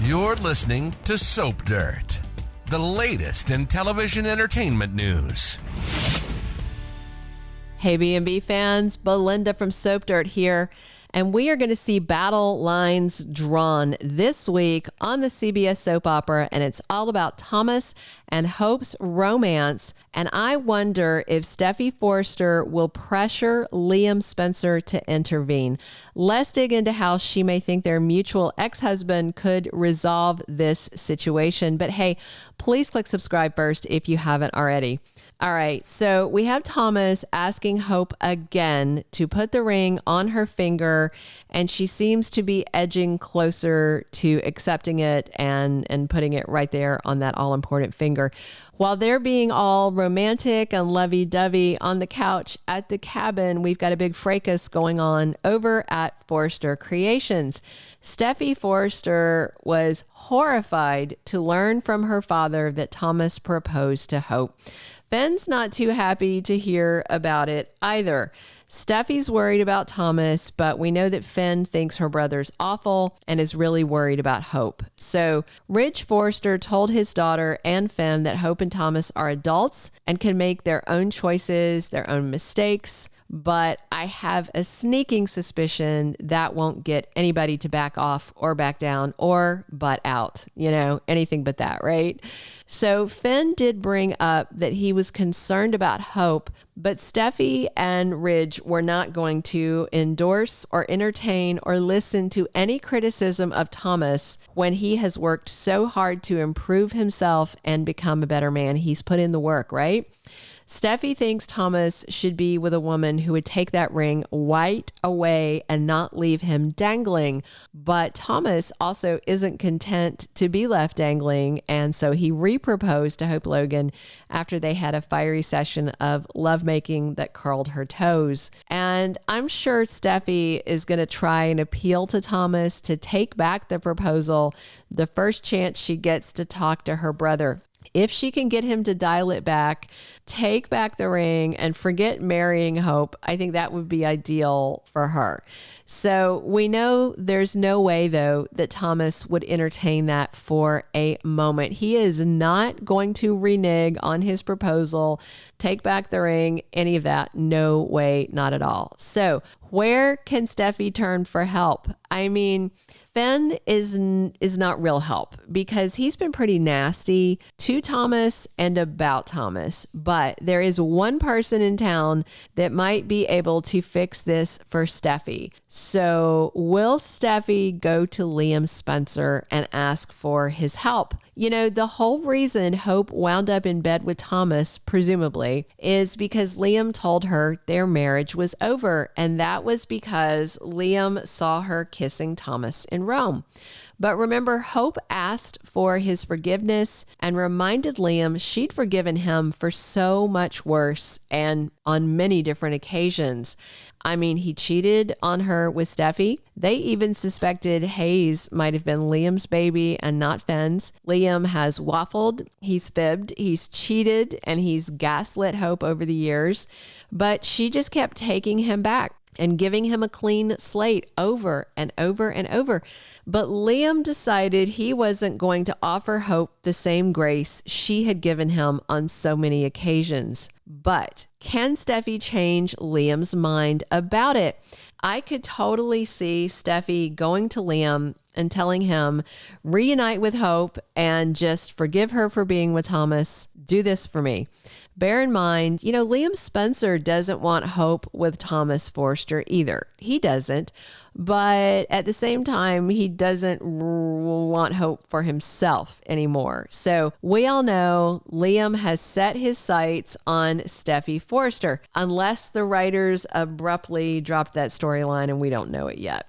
You're listening to Soap Dirt, the latest in television entertainment news. Hey B&B fans, Belinda from Soap Dirt here, and we are going to see battle lines drawn this week on the CBS soap opera, and it's all about Thomas and Hope's romance, and I wonder if Steffy Forrester will pressure Liam Spencer to intervene. Let's dig into how she may think their mutual ex-husband could resolve this situation. But hey, please click subscribe first if you haven't already. All right, so we have Thomas asking Hope again to put the ring on her finger, and she seems to be edging closer to accepting it and putting it right there on that all-important finger. While they're being all romantic and lovey-dovey on the couch at the cabin, we've got a big fracas going on over at Forrester Creations. Steffy Forrester was horrified to learn from her father that Thomas proposed to Hope. Finn's not too happy to hear about it either. Steffy's worried about Thomas, but we know that Finn thinks her brother's awful and is really worried about Hope. So Ridge Forrester told his daughter and Finn that Hope and Thomas are adults and can make their own choices, their own mistakes. But I have a sneaking suspicion that won't get anybody to back off or back down or butt out, anything but that, right? So Finn did bring up that he was concerned about Hope, but Steffy and Ridge were not going to endorse or entertain or listen to any criticism of Thomas when he has worked so hard to improve himself and become a better man. He's put in the work, right? Steffy thinks Thomas should be with a woman who would take that ring right away and not leave him dangling. But Thomas also isn't content to be left dangling, and so he re-proposed to Hope Logan after they had a fiery session of lovemaking that curled her toes. And I'm sure Steffy is going to try and appeal to Thomas to take back the proposal the first chance she gets to talk to her brother. If she can get him to dial it back, take back the ring, and forget marrying Hope, I think that would be ideal for her. So we know there's no way, though, that Thomas would entertain that for a moment. He is not going to renege on his proposal, take back the ring, any of that. No way, not at all. So where can Steffy turn for help? I mean, Finn is not real help because he's been pretty nasty to Thomas and about Thomas. But there is one person in town that might be able to fix this for Steffy. So will Steffy go to Liam Spencer and ask for his help? The whole reason Hope wound up in bed with Thomas, presumably, is because Liam told her their marriage was over. And that was because Liam saw her kissing Thomas in Rome. But remember, Hope asked for his forgiveness and reminded Liam she'd forgiven him for so much worse and on many different occasions. I mean, he cheated on her with Steffy. They even suspected Hayes might have been Liam's baby and not Finn's. Liam has waffled, he's fibbed, he's cheated, and he's gaslit Hope over the years. But she just kept taking him back and giving him a clean slate over and over and over. But Liam decided he wasn't going to offer Hope the same grace she had given him on so many occasions. But can Steffy change Liam's mind about it? I could totally see Steffy going to Liam and telling him, reunite with Hope and just forgive her for being with Thomas. Do this for me. Bear in mind, Liam Spencer doesn't want Hope with Thomas Forrester either. He doesn't. But at the same time, he doesn't want Hope for himself anymore. So we all know Liam has set his sights on Steffy Forrester, unless the writers abruptly dropped that storyline and we don't know it yet,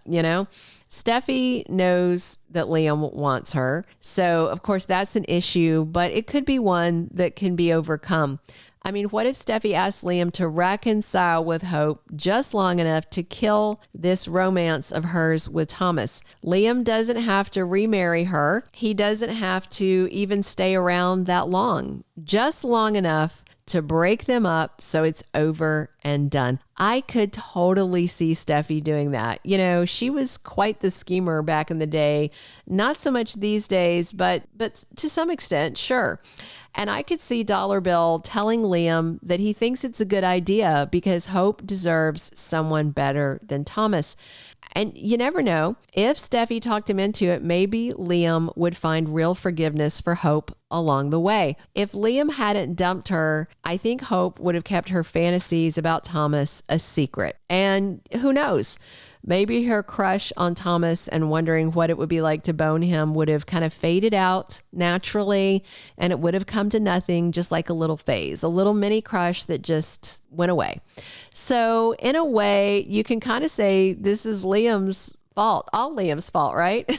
Steffy knows that Liam wants her. So, of course, that's an issue, but it could be one that can be overcome. I mean, what if Steffy asked Liam to reconcile with Hope just long enough to kill this romance of hers with Thomas? Liam doesn't have to remarry her. He doesn't have to even stay around that long. Just long enough to break them up so it's over and done. I could totally see Steffy doing that. You know, she was quite the schemer back in the day. Not so much these days, but to some extent, sure. And I could see Dollar Bill telling Liam that he thinks it's a good idea because Hope deserves someone better than Thomas. And you never know, if Steffy talked him into it, maybe Liam would find real forgiveness for Hope along the way. If Liam hadn't dumped her, I think Hope would have kept her fantasies about Thomas a secret. And who knows? Maybe her crush on Thomas and wondering what it would be like to bone him would have kind of faded out naturally, and it would have come to nothing, just like a little phase, a little mini crush that just went away. So in a way, you can kind of say this is Liam's fault, all Liam's fault, right?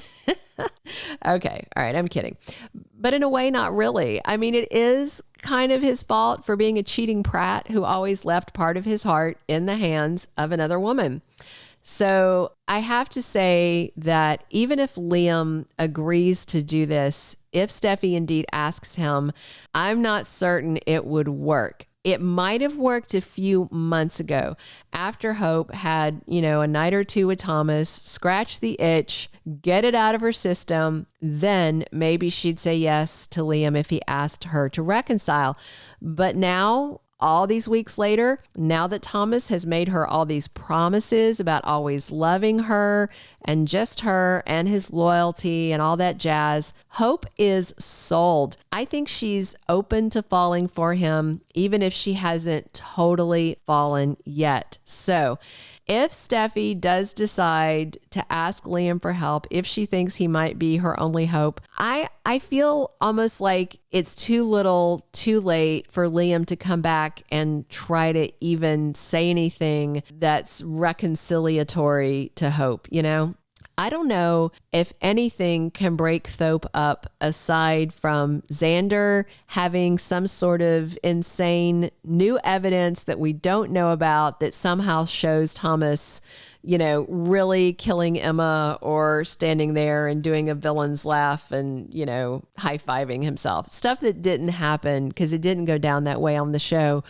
Okay. All right. I'm kidding. But in a way, not really. I mean, it is kind of his fault for being a cheating prat who always left part of his heart in the hands of another woman. So I have to say that even if Liam agrees to do this, if Steffy indeed asks him, I'm not certain it would work. It might have worked a few months ago after Hope had, a night or two with Thomas, scratch the itch, get it out of her system. Then maybe she'd say yes to Liam if he asked her to reconcile. But now, all these weeks later, now that Thomas has made her all these promises about always loving her and just her and his loyalty and all that jazz, Hope is sold. I think she's open to falling for him, even if she hasn't totally fallen yet. So if Steffy does decide to ask Liam for help, if she thinks he might be her only hope, I feel almost like it's too little, too late for Liam to come back and try to even say anything that's reconciliatory to Hope, I don't know if anything can break Thope up aside from Xander having some sort of insane new evidence that we don't know about that somehow shows Thomas, really killing Emma or standing there and doing a villain's laugh and, high-fiving himself. Stuff that didn't happen because it didn't go down that way on the show.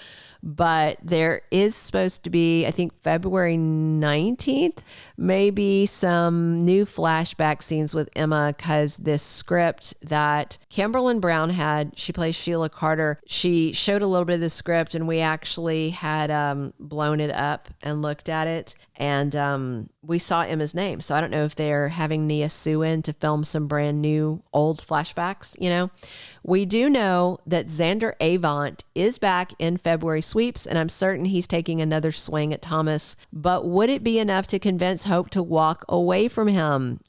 But there is supposed to be, I think, February 19th, maybe some new flashback scenes with Emma because this script that Kimberlyn Brown had, she plays Sheila Carter, she showed a little bit of the script and we actually had blown it up and looked at it. And we saw Emma's name. So I don't know if they're having Nia Sue in to film some brand new old flashbacks, We do know that Xander Avant is back in February sweeps, and I'm certain he's taking another swing at Thomas. But would it be enough to convince Hope to walk away from him?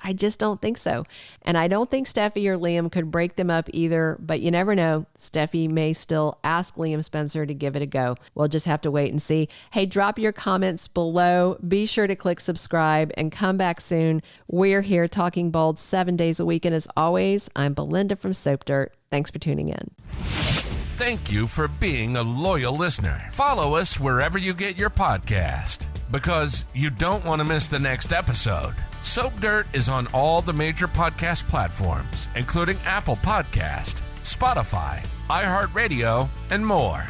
I just don't think so. And I don't think Steffy or Liam could break them up either, but you never know. Steffy may still ask Liam Spencer to give it a go. We'll just have to wait and see. Hey, drop your comments below. Be sure to click subscribe and come back soon. We're here talking bold 7 days a week. And as always, I'm Belinda from Soap Dirt. Thanks for tuning in. Thank you for being a loyal listener. Follow us wherever you get your podcast because you don't want to miss the next episode. Soap Dirt is on all the major podcast platforms, including Apple Podcast, Spotify, iHeartRadio, and more.